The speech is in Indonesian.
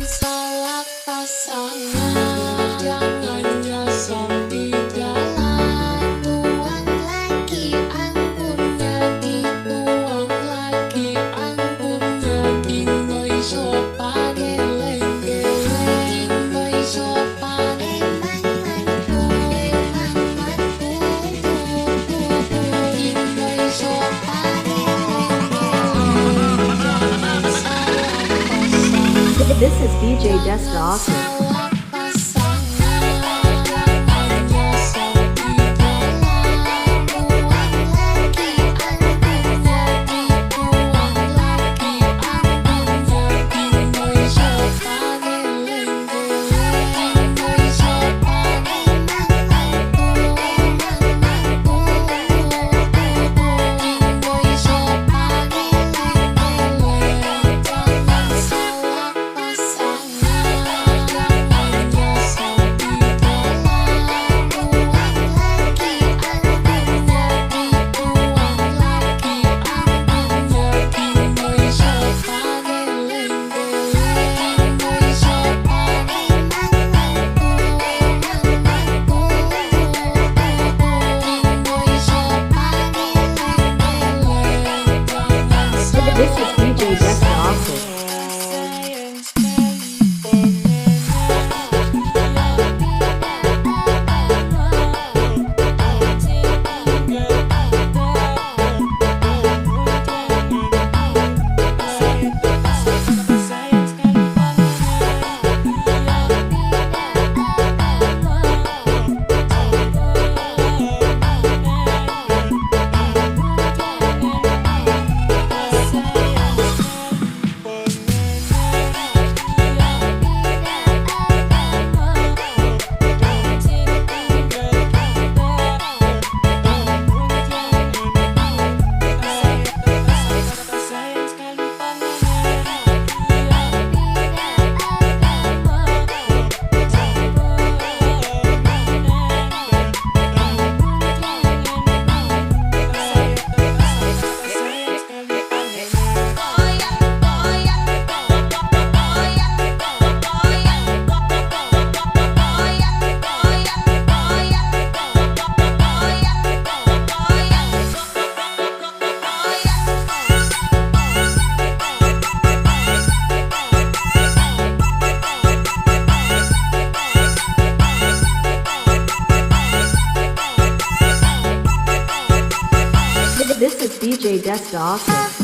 salah pasangan, jangan nyasar di jalan. Tuang lagi anggunnya, dituang lagi anggunnya. Tinggoy sopa geleng-geleng, tinggoy sopa emang-emangku, emang-emangku, tinggoy sopa geleng-geleng. Jangan salah pasangan. This is DJ Desta Awesome. Salah pasangan, jangan nyasar di jalan. Tuang lagi anggunnya, dituang lagi anggunnya. Tinggoy sopa geleng-geleng, tinggoy sopa emang-emangku, emang-emangku, tinggoy sopa geleng-geleng. Jangan salah pasangan, jangan nyasar di jalan. Tuang lagi anggunnya, dituang lagi anggunnya. Tinggoy sopa geleng-geleng, tinggoy sopa emang-emangku, emang-emangku, tinggoy sopa geleng-geleng. Jangan salah This is DJ Desta Awesome. sayang sekali This is DJ Desta Awesome.